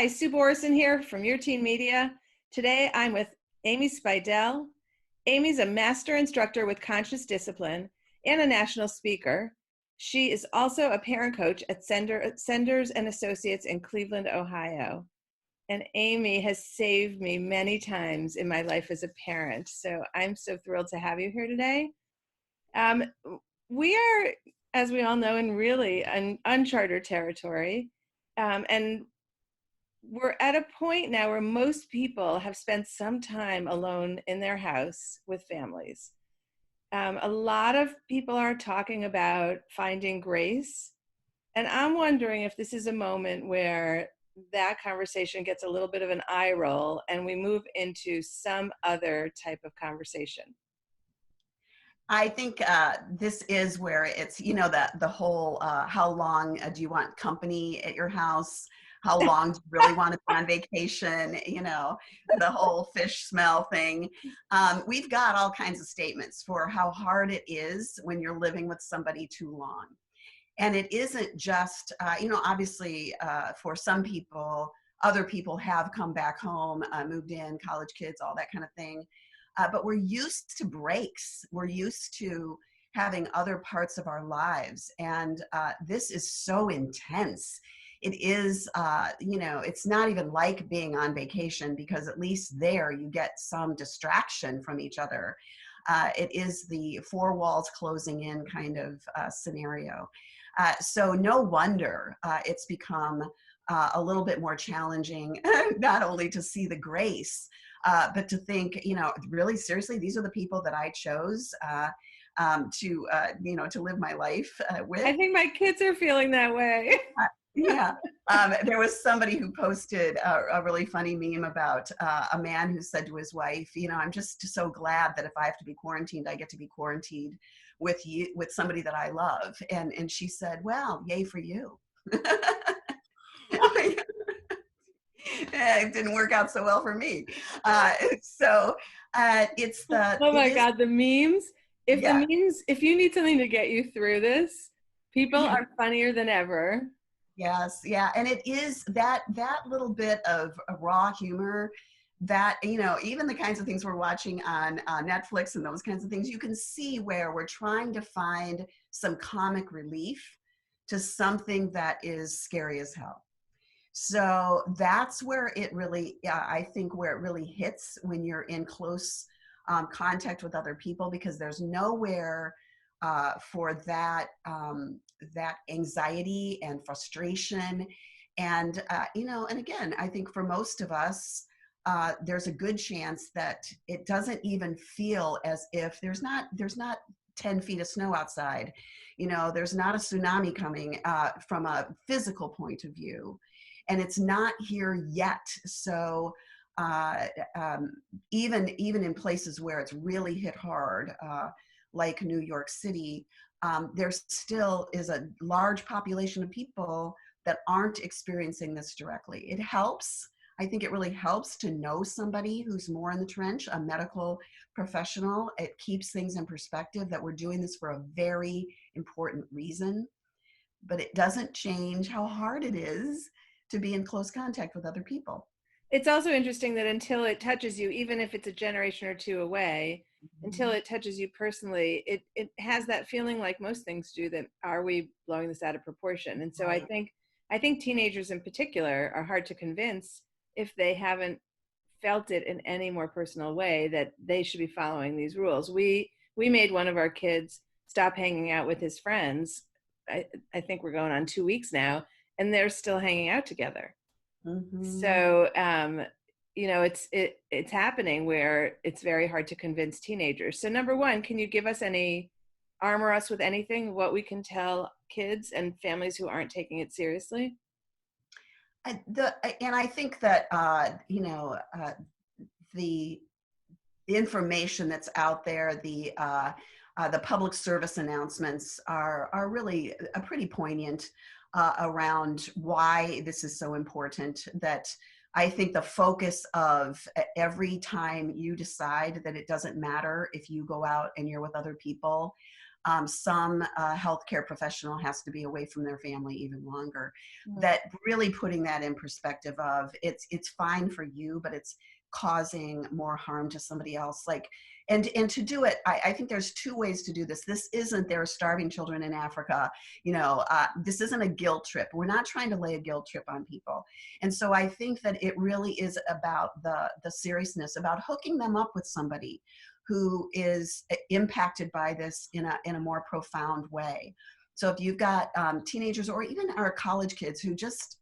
Hi, Sue Borison here from Your Teen Media. Today I'm with Amy Speidel. Amy's a master instructor with conscious discipline and a national speaker. She is also a parent coach at Senders and Associates in Cleveland, Ohio. And Amy has saved me many times in my life as a parent. So I'm so thrilled to have you here today. We are, as we all know, in really uncharted territory. And we're at a point now where most people have spent some time alone in their house with families. A lot of people are talking about finding grace. And I'm wondering if this is a moment where that conversation gets a little bit of an eye roll and we move into some other type of conversation. I think this is where it's, the whole, how long do you want company at your house? How long do you really want to be on vacation? The whole fish smell thing. We've got all kinds of statements for how hard it is when you're living with somebody too long. And it isn't just, obviously for some people, other people have come back home, moved in, college kids, all that kind of thing. But we're used to breaks. We're used to having other parts of our lives. And this is so intense. It is, it's not even like being on vacation, because at least there you get some distraction from each other. It is the four walls closing in kind of scenario. So no wonder it's become a little bit more challenging, not only to see the grace, but to think, really seriously, these are the people that I chose to live my life with. I think my kids are feeling that way. Yeah. There was somebody who posted a really funny meme about a man who said to his wife, I'm just so glad that if I have to be quarantined, I get to be quarantined with you, with somebody that I love. And she said, well, yay for you. It didn't work out so well for me. It's the. Oh my God, the memes. Yeah. If you need something to get you through this, people are funnier than ever. Yes, yeah, and it is that little bit of raw humor that, even the kinds of things we're watching on Netflix and those kinds of things, you can see where we're trying to find some comic relief to something that is scary as hell. So that's where it really, I think, where it really hits when you're in close contact with other people, because there's nowhere for that anxiety and frustration. And, and again, I think for most of us, there's a good chance that it doesn't even feel as if there's not 10 feet of snow outside. There's not a tsunami coming from a physical point of view. And it's not here yet. So even in places where it's really hit hard, like New York City, there still is a large population of people that aren't experiencing this directly. It helps. I think it really helps to know somebody who's more in the trench, a medical professional. It keeps things in perspective that we're doing this for a very important reason, but it doesn't change how hard it is to be in close contact with other people. It's also interesting that until it touches you, even if it's a generation or two away, until it touches you personally, it has that feeling, like most things do, that are we blowing this out of proportion? And so Right. I think teenagers in particular are hard to convince, if they haven't felt it in any more personal way, that they should be following these rules. We made one of our kids stop hanging out with his friends. I think we're going on 2 weeks now, and they're still hanging out together. Mm-hmm. So it's happening where it's very hard to convince teenagers. So number one, can you give us armor us with anything, what we can tell kids and families who aren't taking it seriously? And I think that the information that's out there, the public service announcements are really pretty poignant around why this is so important. That I think the focus of every time you decide that it doesn't matter if you go out and you're with other people, Some healthcare professional has to be away from their family even longer. Mm. That really putting that in perspective of it's fine for you, but it's causing more harm to somebody else. Like, and to do it, I think there's two ways to do this. This isn't there are starving children in Africa. This isn't a guilt trip. We're not trying to lay a guilt trip on people. And so I think that it really is about the seriousness, about hooking them up with somebody who is impacted by this in a more profound way. So if you've got teenagers or even our college kids who just,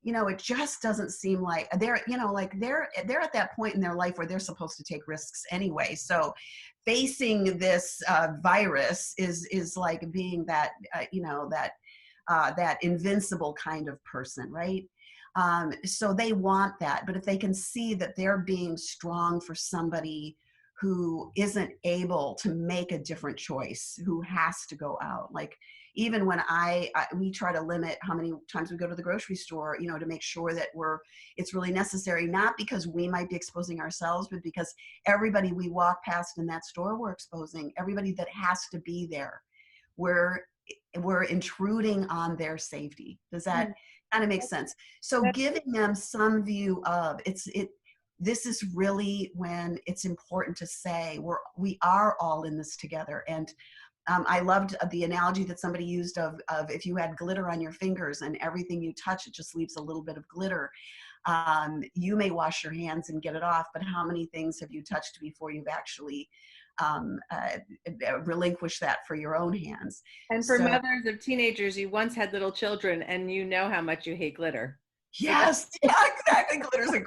it just doesn't seem like they're, they're at that point in their life where they're supposed to take risks anyway. So facing this virus is like being that, that invincible kind of person, right? So they want that. But if they can see that they're being strong for somebody who isn't able to make a different choice, who has to go out. Like even when we try to limit how many times we go to the grocery store, to make sure that it's really necessary, not because we might be exposing ourselves, but because everybody we walk past in that store, we're exposing everybody that has to be there. We're intruding on their safety. Does that Mm. kind of make sense? So That, giving them some view of this is really when it's important to say we are all in this together. And I loved the analogy that somebody used of if you had glitter on your fingers and everything you touch, it just leaves a little bit of glitter. You may wash your hands and get it off, but how many things have you touched before you've actually relinquished that for your own hands? and for So mothers of teenagers, you once had little children and you know how much you hate glitter. So that, yes, yeah, exactly. Glitter's a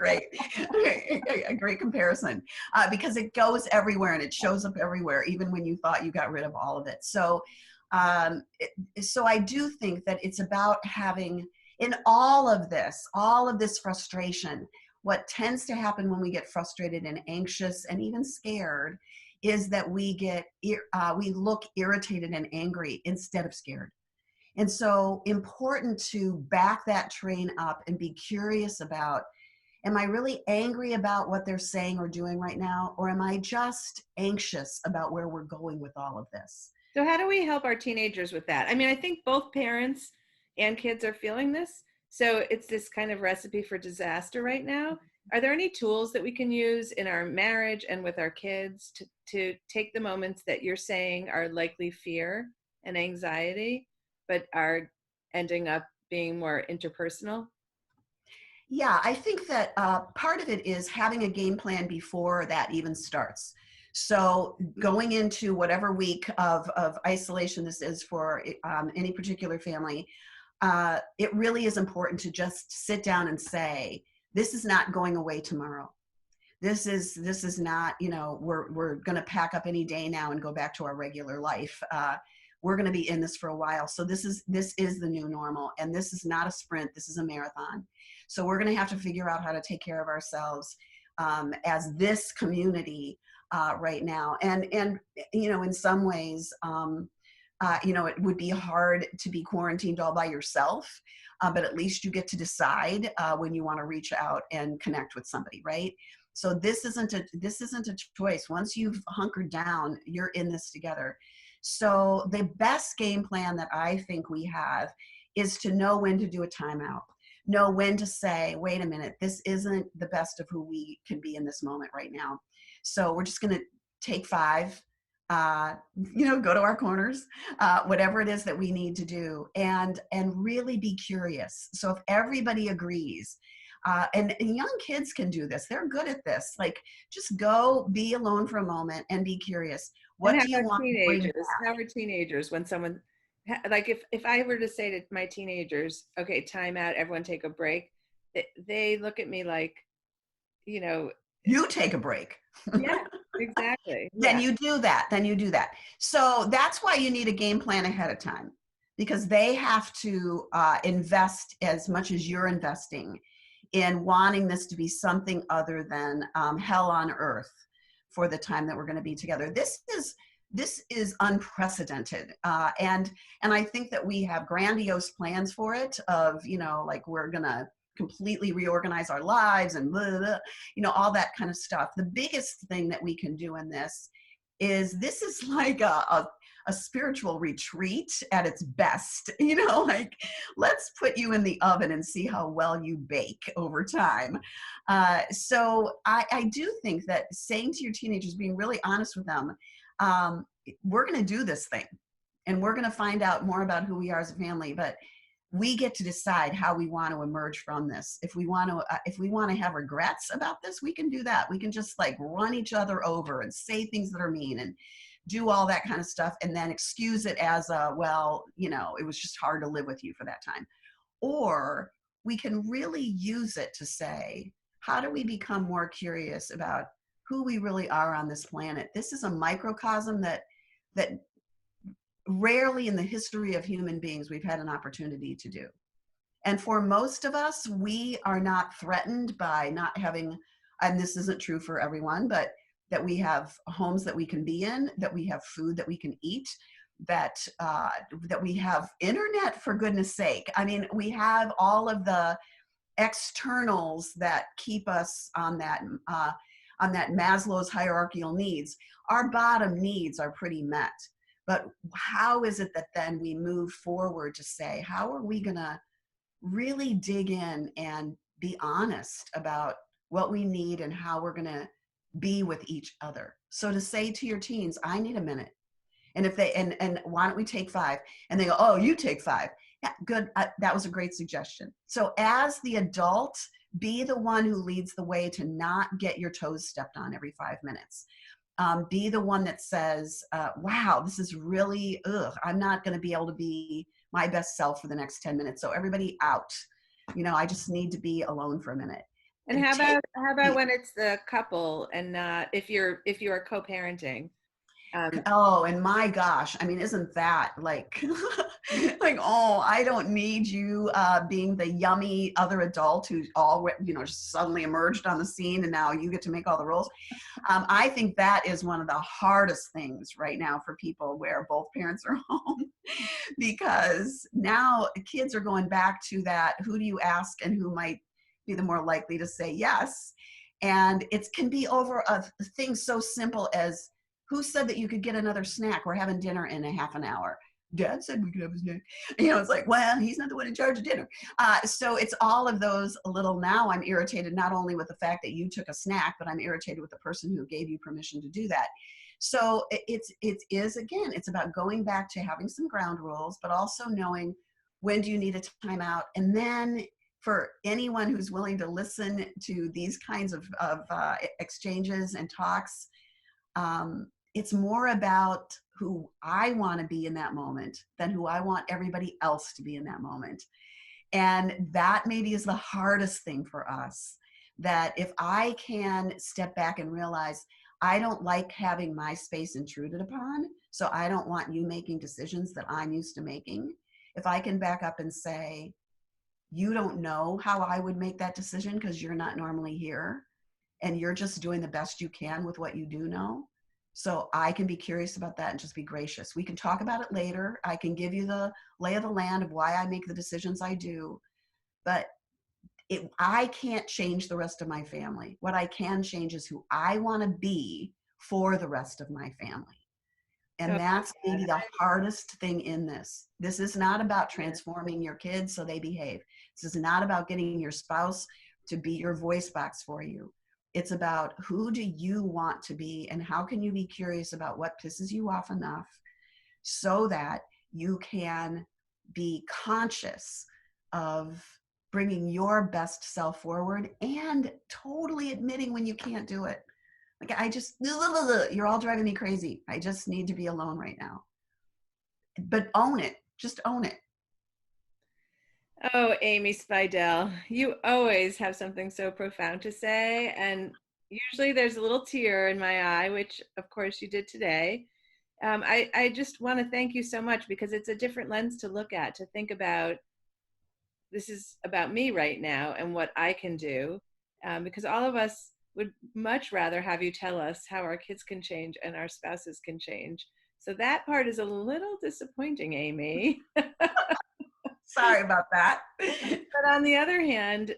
great comparison because it goes everywhere and it shows up everywhere, even when you thought you got rid of all of it. So, so I do think that it's about having in all of this frustration. What tends to happen when we get frustrated and anxious and even scared is that we look irritated and angry instead of scared. And so important to back that train up and be curious about, am I really angry about what they're saying or doing right now? Or am I just anxious about where we're going with all of this? so how do we help our teenagers with that? I mean, I think both parents and kids are feeling this. So it's this kind of recipe for disaster right now. Are there any tools that we can use in our marriage and with our kids to take the moments that you're saying are likely fear and anxiety, but are ending up being more interpersonal? Yeah, I think that part of it is having a game plan before that even starts. So going into whatever week of isolation this is for any particular family, it really is important to just sit down and say, this is not going away tomorrow. This is not, we're going to pack up any day now and go back to our regular life. We're going to be in this for a while. So this is the new normal, and this is not a sprint. This is a marathon. So we're going to have to figure out how to take care of ourselves as this community right now. And in some ways, it would be hard to be quarantined all by yourself, but at least you get to decide when you want to reach out and connect with somebody, right? So this isn't a choice. Once you've hunkered down, you're in this together. So the best game plan that I think we have is to know when to do a timeout, know when to say, wait a minute, this isn't the best of who we can be in this moment right now. So we're just going to take 5, go to our corners, whatever it is that we need to do, and really be curious. So if everybody agrees, and young kids can do this, they're good at this. Like, just go be alone for a moment and be curious. And What do you want to bring back? how are teenagers when someone like if I were to say to my teenagers, okay, time out, everyone take a break, they look at me like, you know, You take a break. yeah, exactly. Then Yeah. you do that. So that's why you need a game plan ahead of time, because they have to invest as much as you're investing in wanting this to be something other than hell on earth for the time that we're going to be together. This is unprecedented, and I think that we have grandiose plans for it. Of like we're going to completely reorganize our lives and blah, blah, blah, all that kind of stuff. The biggest thing that we can do in this is like a a spiritual retreat at its best. Like, let's put you in the oven and see how well you bake over time. So I do think that saying to your teenagers, being really honest with them, we're going to do this thing and we're going to find out more about who we are as a family, but we get to decide how we want to emerge from this. If we want to have regrets about this, we can do that. We can just like run each other over and say things that are mean and do all that kind of stuff, and then excuse it as well, it was just hard to live with you for that time. Or we can really use it to say, how do we become more curious about who we really are on this planet? This is a microcosm that rarely in the history of human beings we've had an opportunity to do. And for most of us, we are not threatened by not having, and this isn't true for everyone, but that we have homes that we can be in, that we have food that we can eat, that we have internet, for goodness sake. I mean, we have all of the externals that keep us on that Maslow's hierarchical needs. Our bottom needs are pretty met. But how is it that then we move forward to say, how are we going to really dig in and be honest about what we need and how we're going to be with each other? So to say to your teens, I need a minute. And if they, and why don't we take 5? And they go, oh, you take 5. Yeah, good. That was a great suggestion. So as the adult, be the one who leads the way to not get your toes stepped on every 5 minutes. Be the one that says, wow, this is really, I'm not going to be able to be my best self for the next 10 minutes. So everybody out, I just need to be alone for a minute. And how about when it's the couple and not if you're co-parenting? Oh, and my gosh, I mean, isn't that like, like, oh, I don't need you being the yummy other adult who's all, just suddenly emerged on the scene and now you get to make all the roles. I think that is one of the hardest things right now for people where both parents are home, because now kids are going back to that, who do you ask and who might be the more likely to say yes. And it can be over a thing so simple as, who said that you could get another snack? We're having dinner in a half an hour. Dad said we could have a snack. It's like, well, he's not the one in charge of dinner. So it's all of those little, now I'm irritated not only with the fact that you took a snack, but I'm irritated with the person who gave you permission to do that. So it is, again, it's about going back to having some ground rules, but also knowing when do you need a timeout. And then for anyone who's willing to listen to these kinds of exchanges and talks, it's more about who I want to be in that moment than who I want everybody else to be in that moment. And that maybe is the hardest thing for us, that if I can step back and realize I don't like having my space intruded upon, so I don't want you making decisions that I'm used to making. If I can back up and say, you don't know how I would make that decision because you're not normally here and you're just doing the best you can with what you do know. So I can be curious about that and just be gracious. We can talk about it later. I can give you the lay of the land of why I make the decisions I do, but I can't change the rest of my family. What I can change is who I want to be for the rest of my family. And that's maybe the hardest thing in this. This is not about transforming your kids so they behave. This is not about getting your spouse to be your voice box for you. It's about, who do you want to be and how can you be curious about what pisses you off enough so that you can be conscious of bringing your best self forward and totally admitting when you can't do it. Like, you're all driving me crazy. I just need to be alone right now. But own it. Just own it. Oh, Amy Speidel, you always have something so profound to say. And usually there's a little tear in my eye, which of course you did today. I just want to thank you so much because it's a different lens to look at, to think about, this is about me right now and what I can do. Because all of us would much rather have you tell us how our kids can change and our spouses can change. So that part is a little disappointing, Amy. Sorry about that. But on the other hand,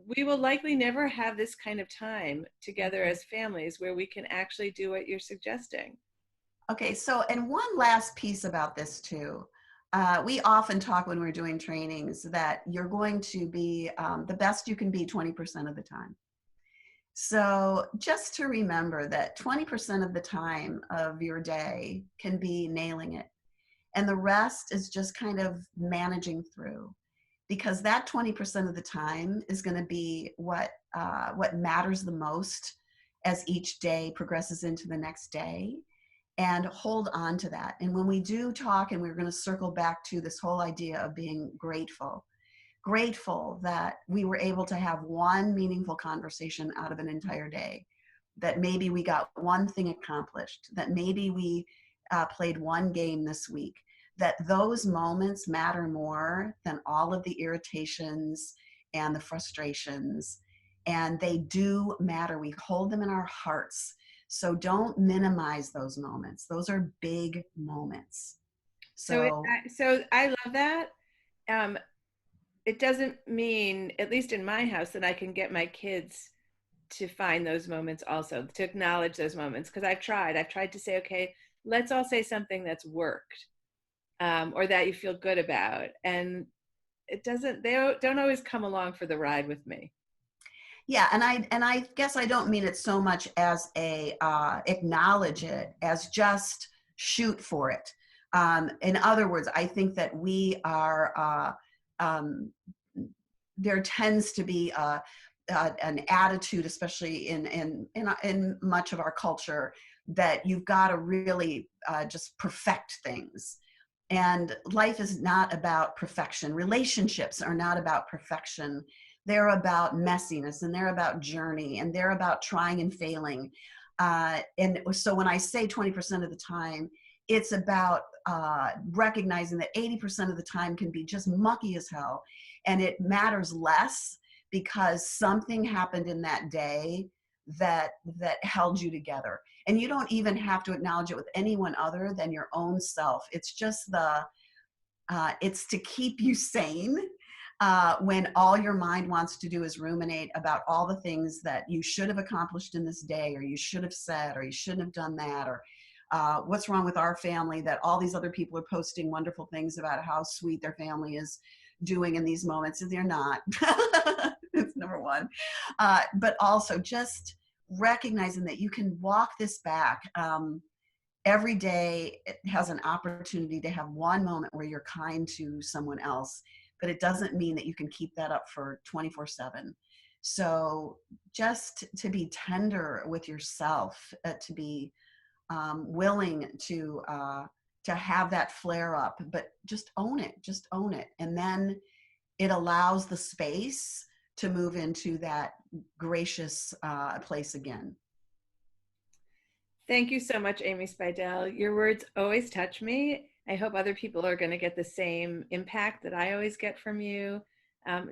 we will likely never have this kind of time together as families where we can actually do what you're suggesting. Okay, so, and one last piece about this too. We often talk when we're doing trainings that you're going to be the best you can be 20% of the time. So just to remember that 20% of the time of your day can be nailing it. And the rest is just kind of managing through, because that 20% of the time is going to be what matters the most as each day progresses into the next day, and hold on to that. And when we do talk, and we're going to circle back to this whole idea of being grateful, grateful that we were able to have one meaningful conversation out of an entire day, that maybe we got one thing accomplished, that maybe we played one game this week, that those moments matter more than all of the irritations and the frustrations. And they do matter. We hold them in our hearts. So don't minimize those moments. Those are big moments. So So I love that. Um, it doesn't mean, at least in my house, that I can get my kids to find those moments also, to acknowledge those moments. Because I've tried to say, okay, let's all say something that's worked, or that you feel good about. And it doesn't, they don't always come along for the ride with me. yeah, and I guess I don't mean it so much as a acknowledge it as just shoot for it. In other words, I think that we are there tends to be an attitude, especially in much of our culture, that you've got to really just perfect things. And life is not about perfection. Relationships are not about perfection. They're about messiness, and they're about journey, and they're about trying and failing. And so when I say 20% of the time, it's about recognizing that 80% of the time can be just mucky as hell. And it matters less because something happened in that day that held you together. And you don't even have to acknowledge it with anyone other than your own self. It's just it's to keep you sane when all your mind wants to do is ruminate about all the things that you should have accomplished in this day, or you should have said, or you shouldn't have done that, or what's wrong with our family that all these other people are posting wonderful things about how sweet their family is doing in these moments, and they're not. It's number one. But also just recognizing that you can walk this back. Every day it has an opportunity to have one moment where you're kind to someone else, but it doesn't mean that you can keep that up for 24/7. So just to be tender with yourself, to be willing to have that flare up, but just own it. And then it allows the space to move into that gracious place again. Thank you so much, Amy Speidel. Your words always touch me. I hope other people are going to get the same impact that I always get from you.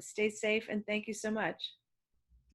Stay safe, and thank you so much.